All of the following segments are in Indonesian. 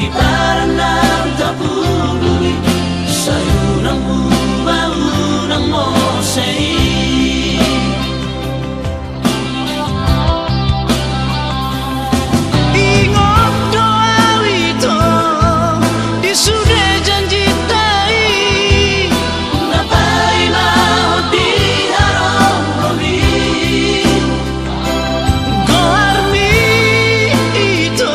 Di parang tabuli sa'yo ng umaw ng Mosei. Ingat doa itu di sudah janji tai napai mau di harom romi goarmi itu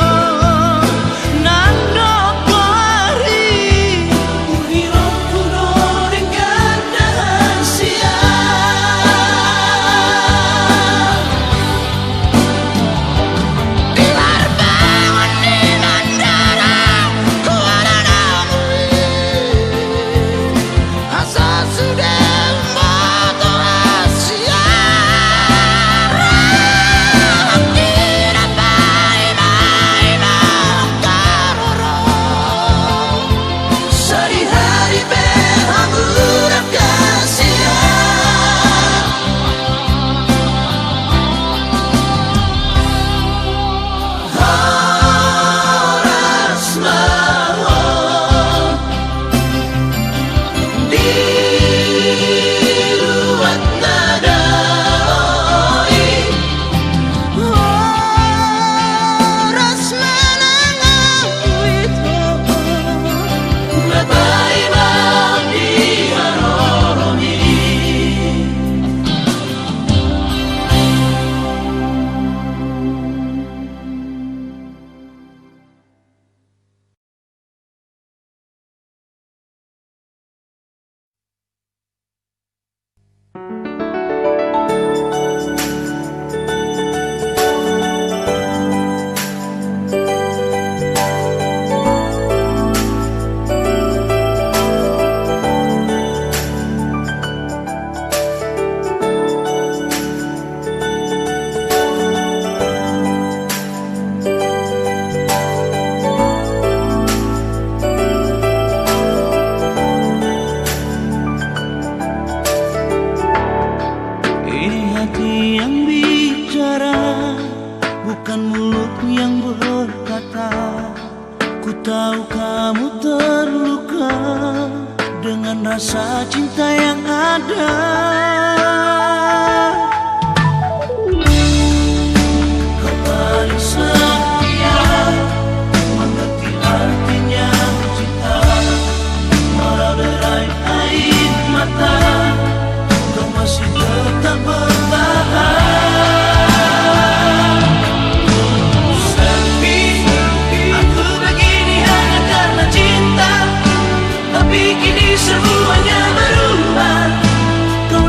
rasa cinta yang ada. Kau paling setia, mengerti artinya cinta, walau derai air mata, kau masih tetap bertahan. Semuanya berubah, kau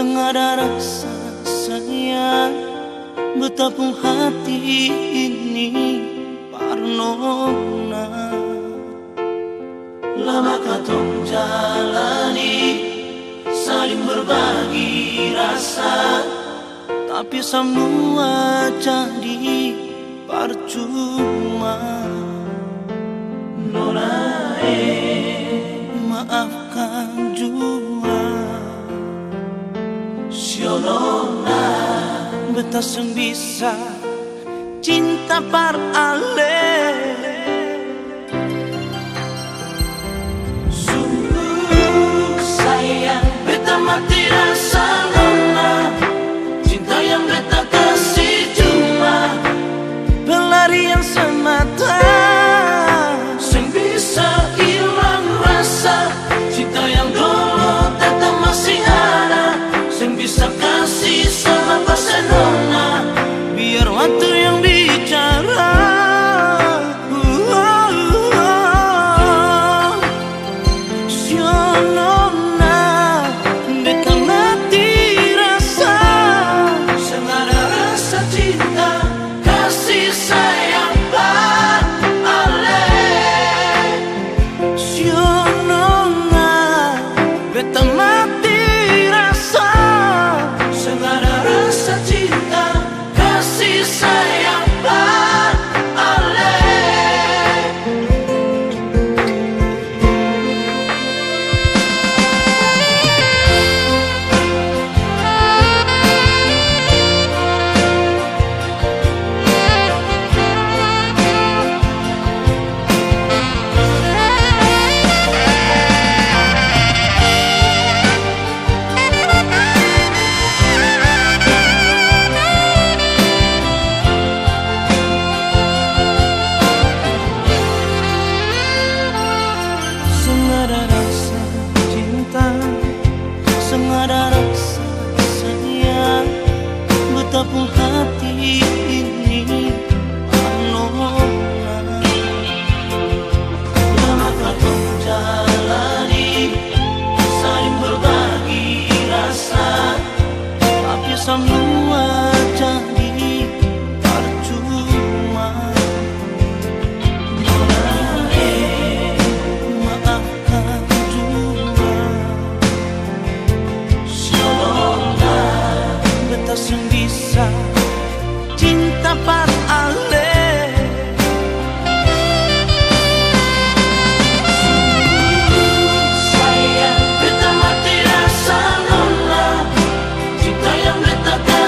Sengada rasa sayang betapung hati ini parnona. Lama katong jalani saling berbagi rasa, tapi semua jadi percuma. Nona maafkan jua Sionona beta seng bisa cinta par ale. Sungguh sayang beta mati rasa nona, cinta yang beta kasih cuma Pelarian semata, sing bisa hilang rasa. Cinta yang dulu tetap masih ada, sing bisa kasih sama pasenona. biar waktu yang bicara. Sionona beta mati rasa, Sengada rasa cinta kasih sayang par ale. Sionona beta mati rasa. Sengada rasa cinta kasih sayang par ale. Sengada rasa cinta, sengada rasa sayang betapung hati ini parnona. Lama katong jalani saling berbagi rasa, Tapi semua jadi percuma. Maafkan jua Sionona beta seng bisa cinta par ale. sayang beta mati rasa nona, cinta yang beta kasih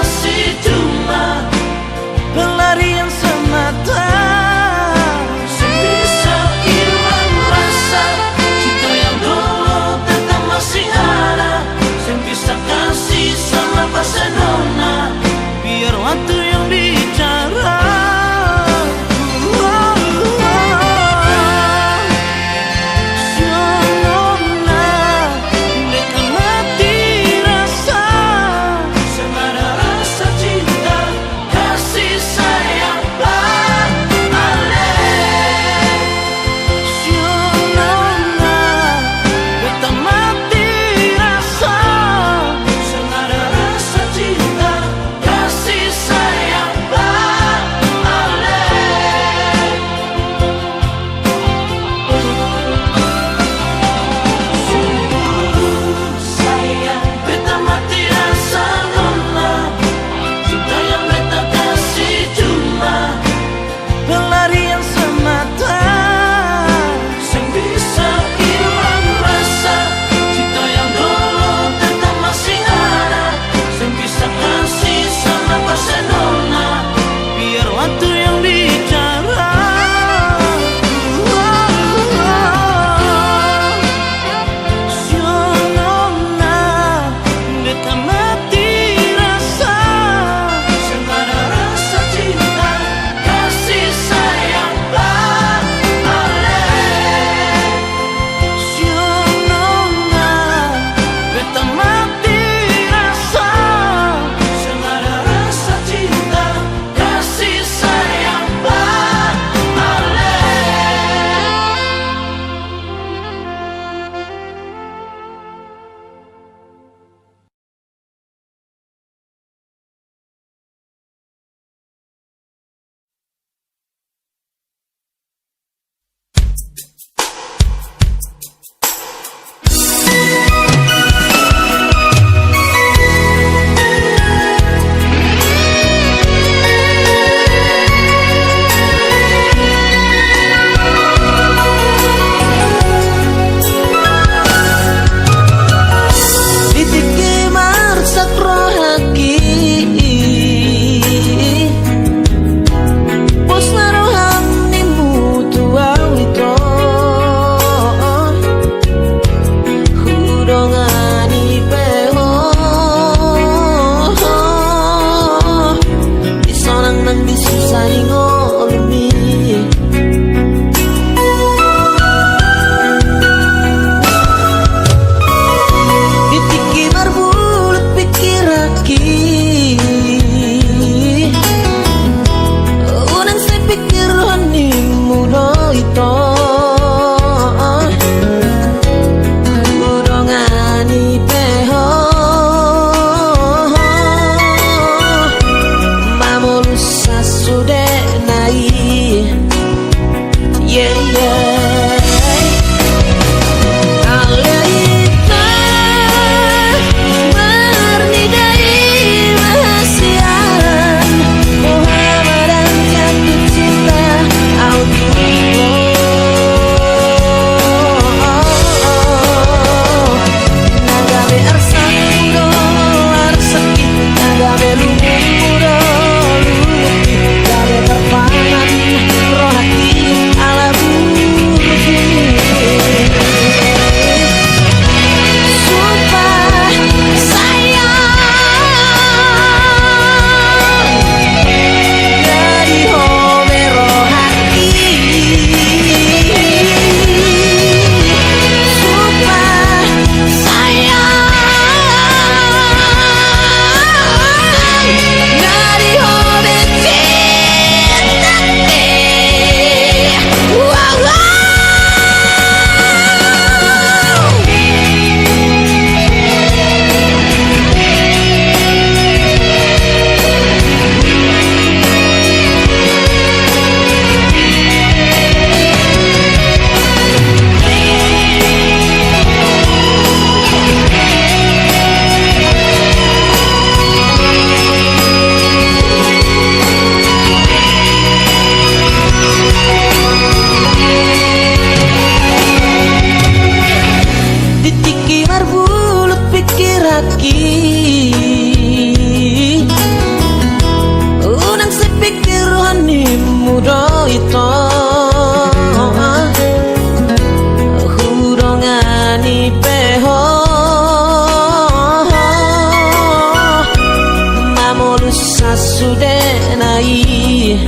sasude nai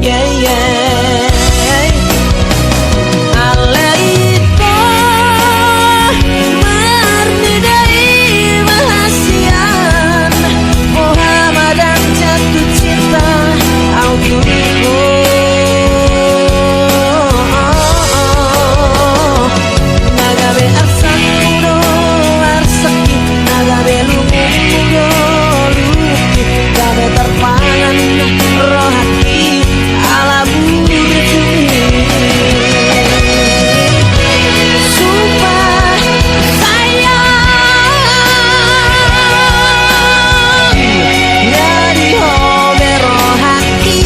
yeah yeah aleito marnidai mahasian Muhammadan jatuh cinta autuku nagabe arsan mudo arsaki nagabe lumuro luki gabe terpangan rohati ala budi sumpah sayang dari hobe rohati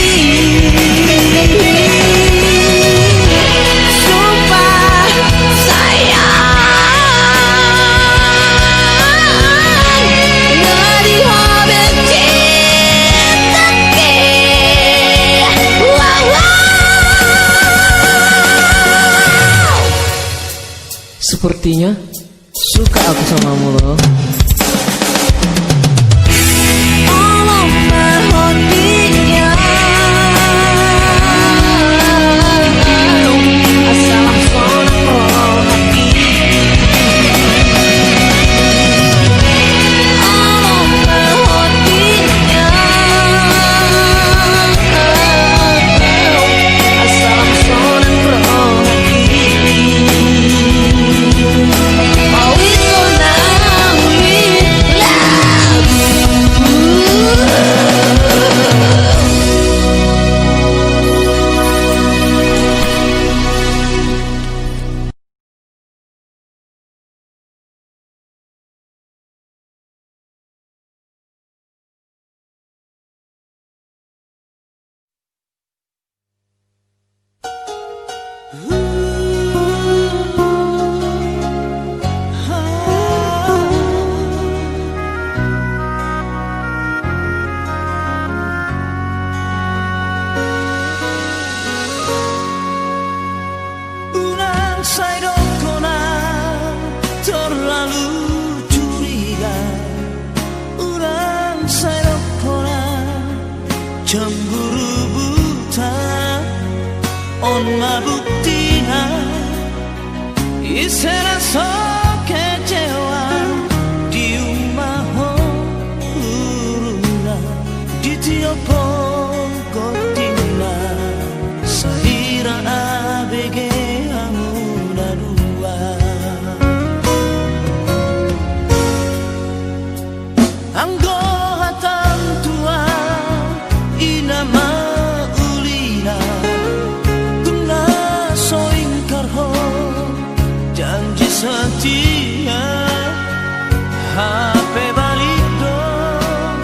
sumpah sayang dari hobe cinta ke wow, wow. Sepertinya suka aku samamu loh. Allah mahodinya asalam sonang rohati Allah mahodinya asalam sonang rohati mau itu nawi Unang saya terlalu curiga Unang saya cemburu buta On mabuktina Isera so kecewa Di umaho uruna Di tiopo kotina Sahira abege amuna dua Anggo hatam tua Inama ulina Guna soing karho Janji setia HP balik dong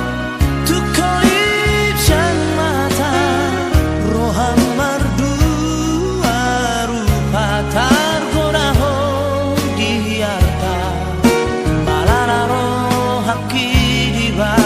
Tukolip jan mata Roham mardua rupa targonaho diharta Malala rohaki diba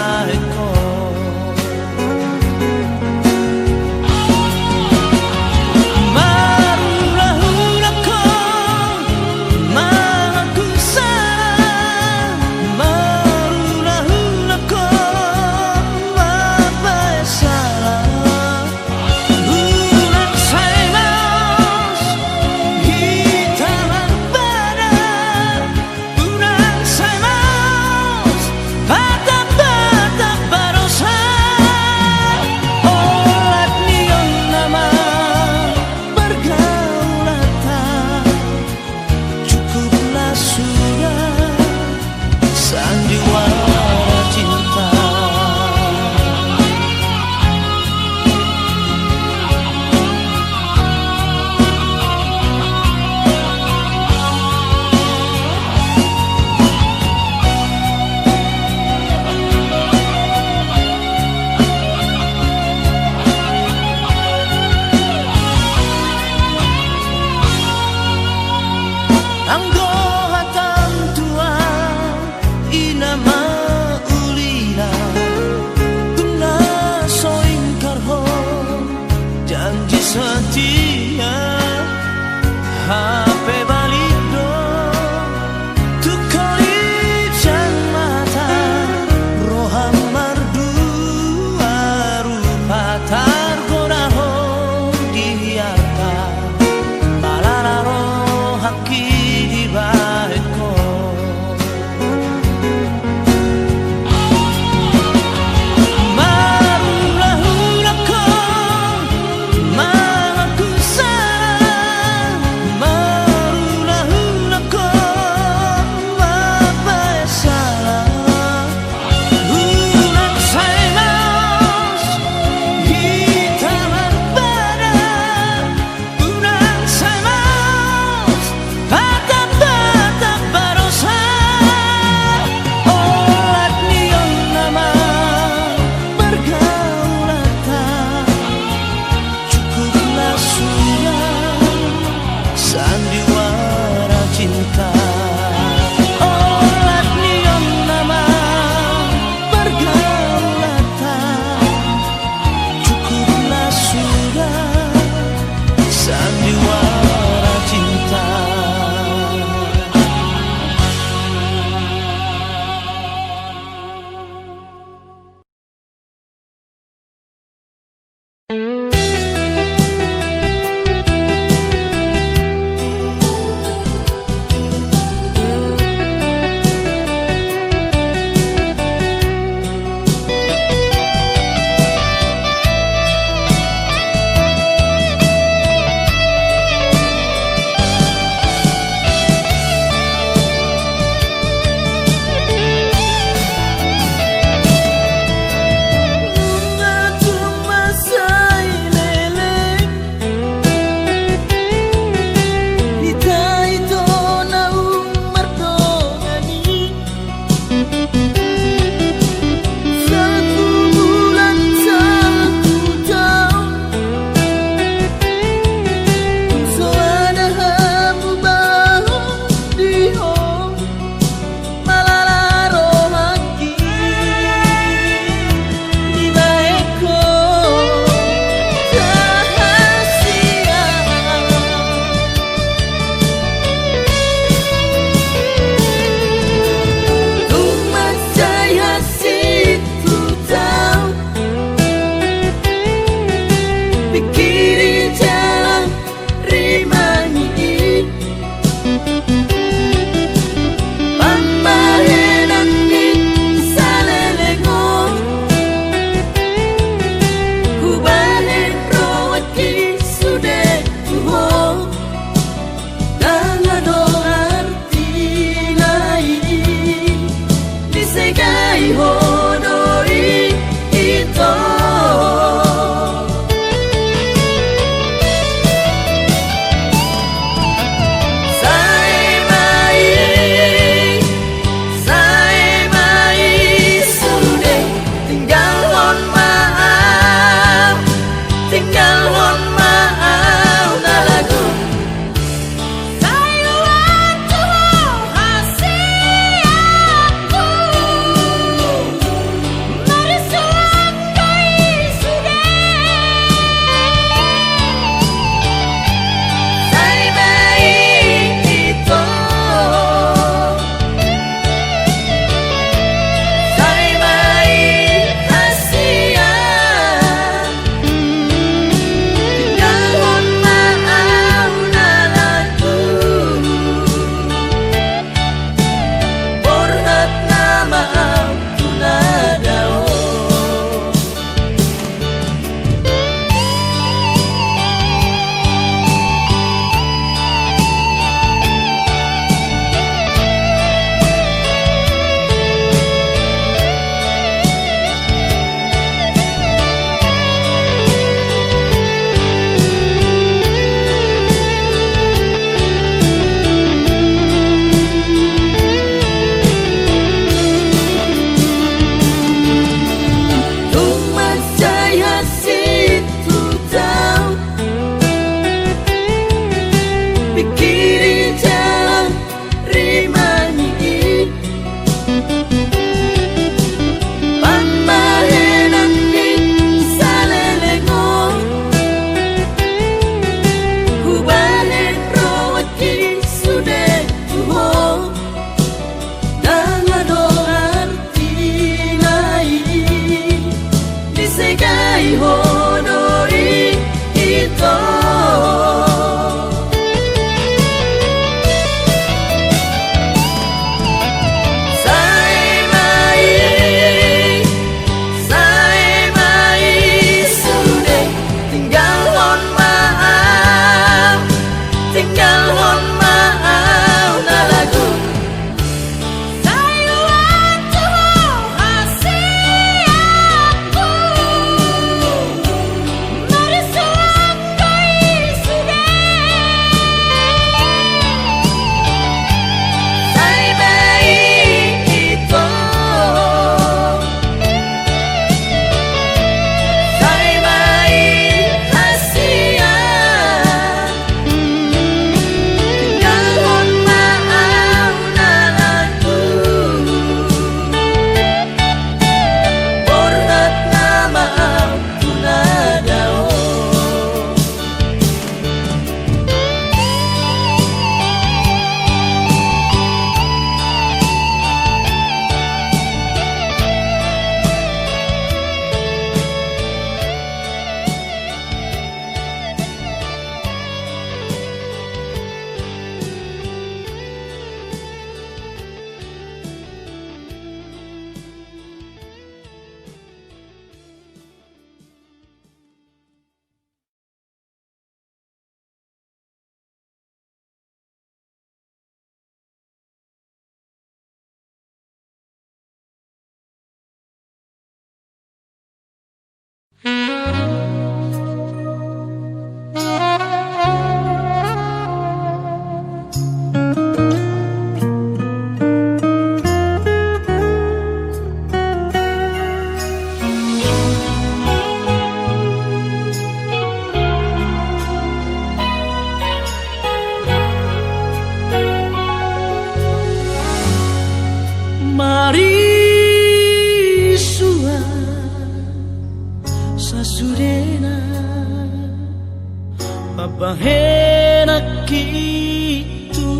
Enak gitu,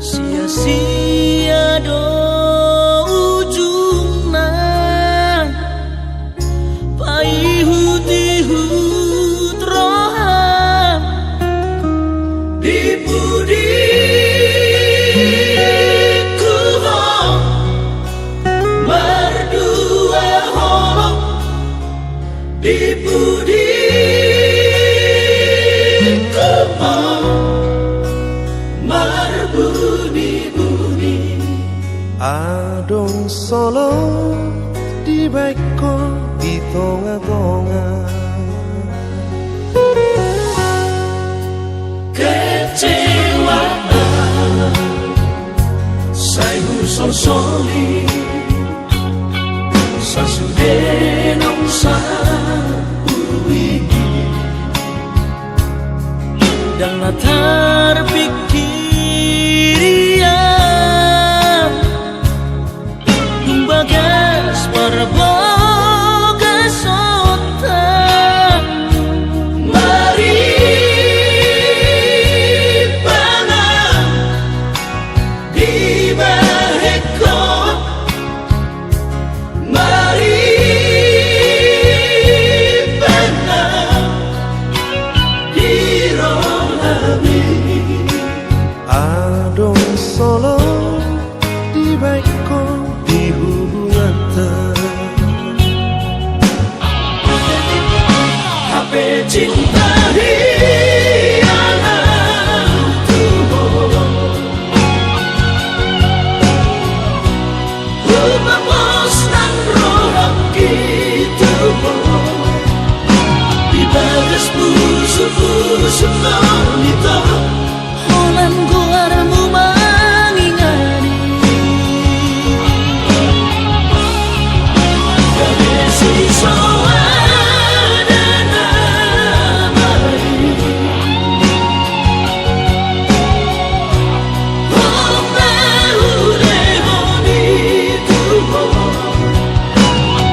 sia-sia do ujungna paihut-ihut roham di budiku merdua holok di budi marbuni-buni adong solo di baiko di tonga-tonga kecewaan saya sonsoli sasudenong sa dan latar pikir yang bagas parboga sota mari panah di baheko mari panah di adong solo di baiko di hubungan HP cinta hiangan tubuh rumah bos dan rohak gitu di bagas busuk-busuk nolito holan guarmu mangingani gadesi soada namari homba uleho di tubuh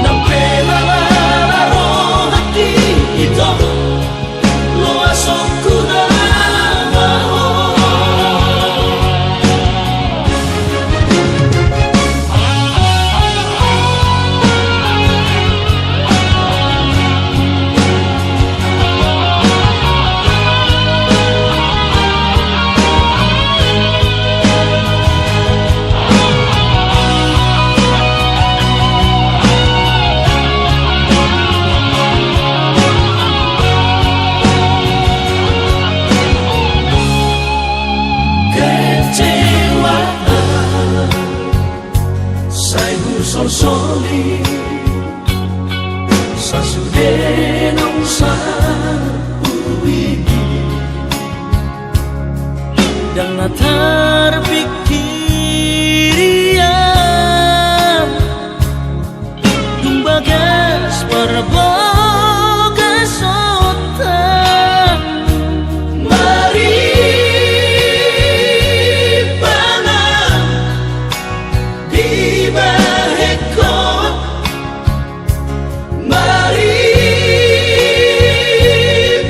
nampe lalaro hati itu lo asok kuna soli sa sudenong sa uwigi dan latar pikirian bagas perbogas otak mari panah di baheko mari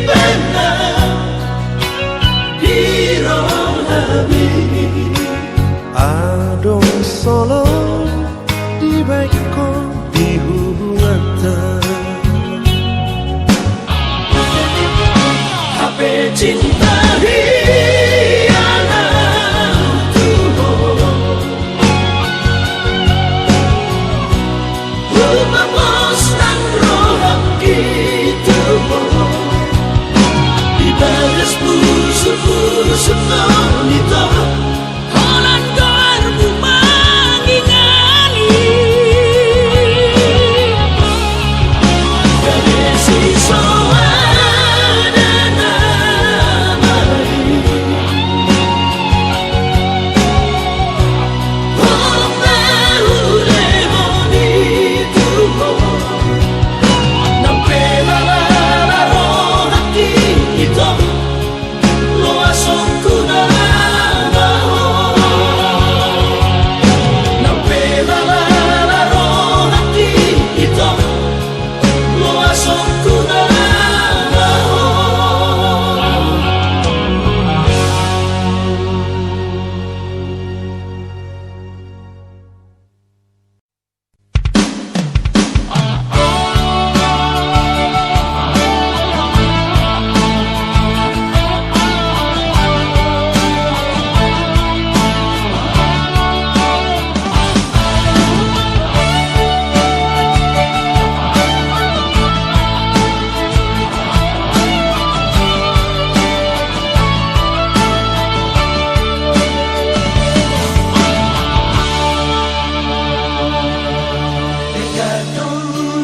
panah di rohami adong solo di baiko di hubungan HP cinta hianat tubuh rumah bos dan roham gitu di bagas busuk-busuk nonito Holan doarmu mangingani Kadesi soadana mari Holang bahule moni tuho Nampe lalala rohati ito Lo asongku na maho Nampe lalala rohati ito Lo asongku na maho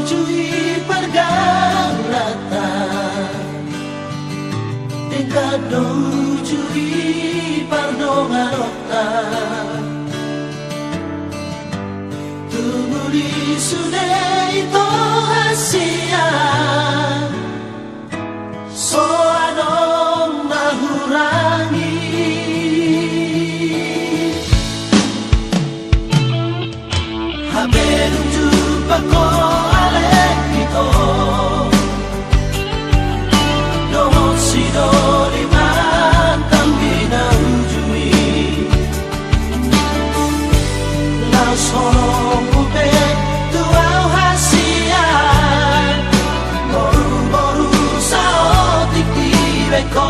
Jui pergang rata Dekado jui pardongan rota Tumuli sudah itu hasil So anong nahurangi Habelum jumpa ko alek ito Dohot sido liman tambina ujui Laos horong kupe tuau hasian Boru-boru saotik di beko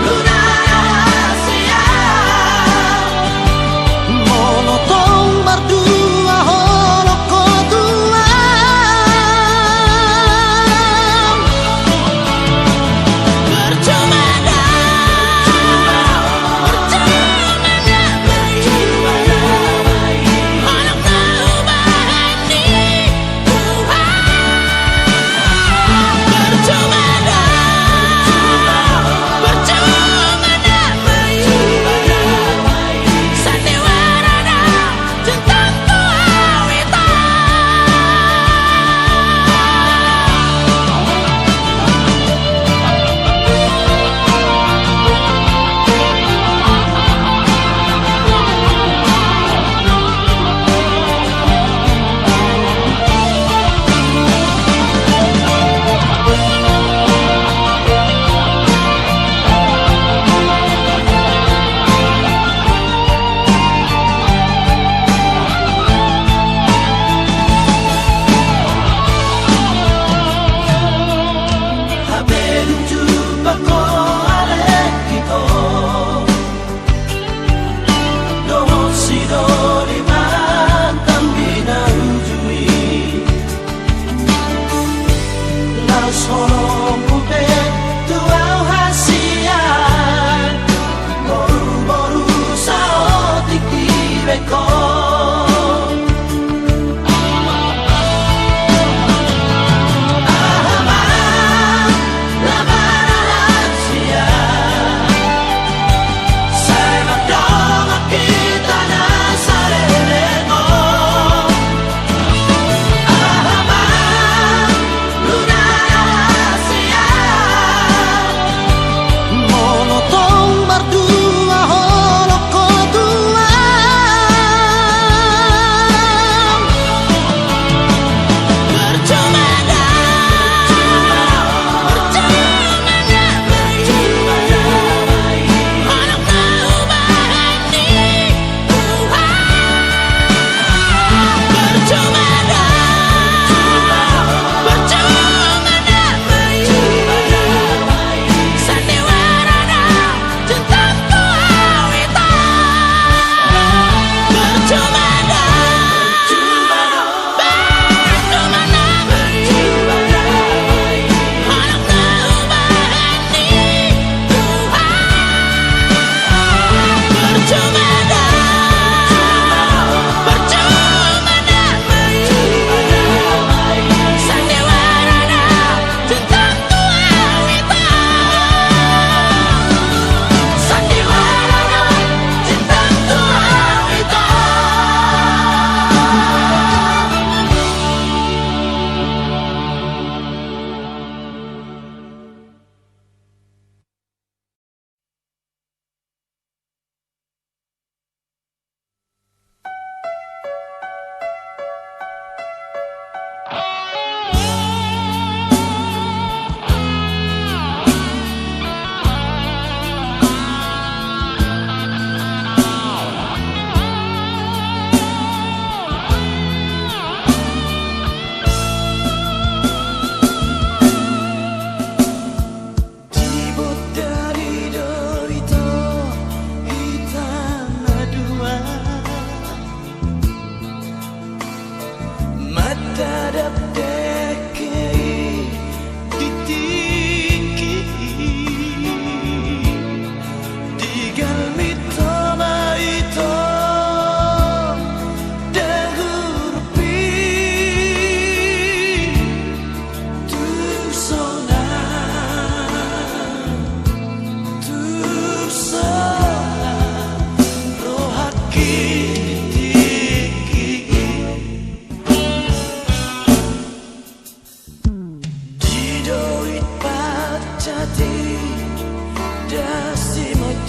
Lunara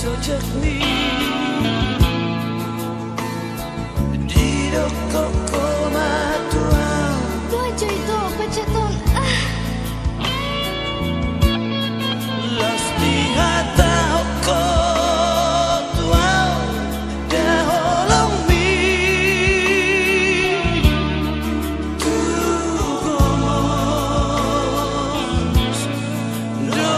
Jogni di doko koma tuang Baca itu pacaton. Los di hata hoko tuang da holong mi tu gomos no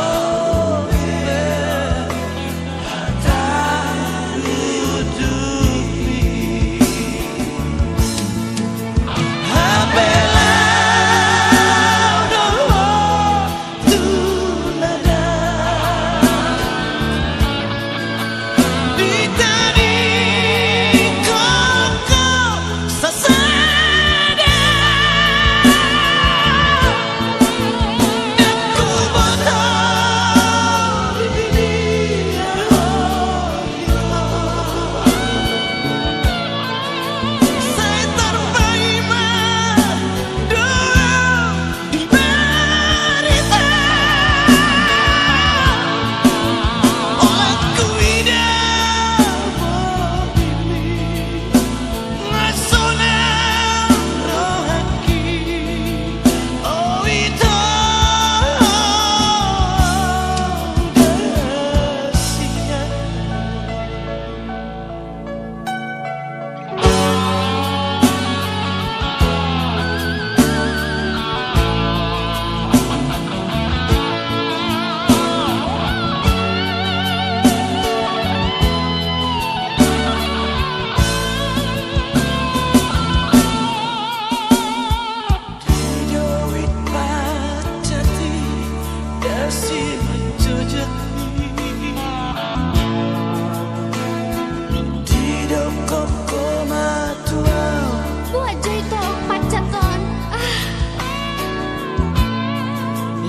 Baca itu pacaton.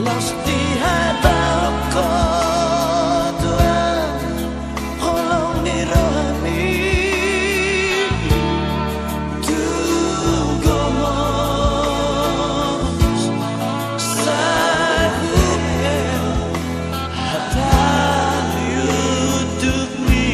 Los di hata hoko tuang holong ni rohani tu gomos sahut hata yuduk mi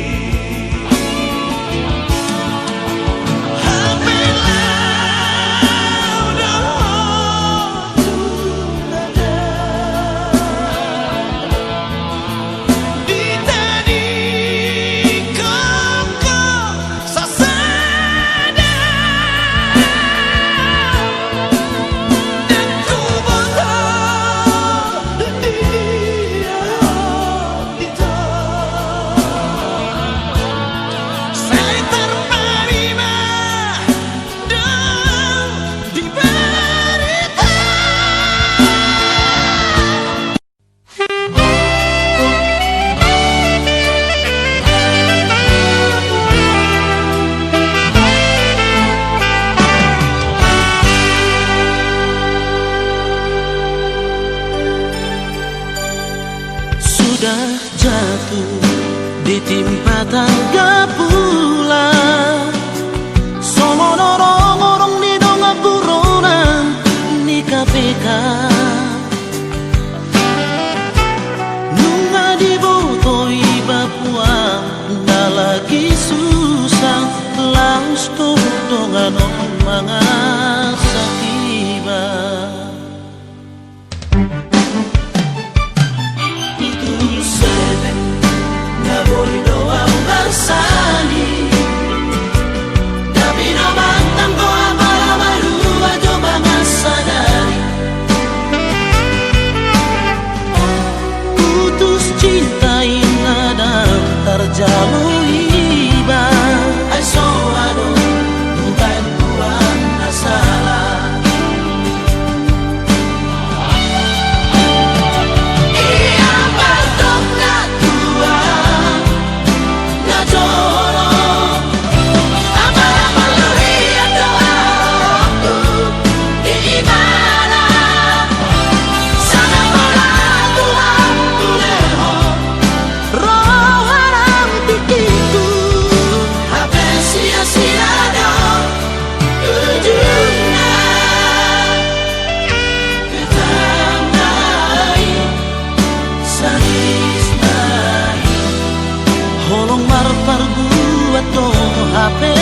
Sudah jatuh ditimpa tangga pula Somo dorong orang di dongak buronan di KPK Nunga di botoi Papua nggak lagi susah Laus tuh dongan orang mangasa tiba jalur iba ay so ano bukan Tuhan salah iya patok na Tuhan na joro apa maluhi doa di imana sana bola Tuhan tuleho roh haram tiki Tong marpar buat to HP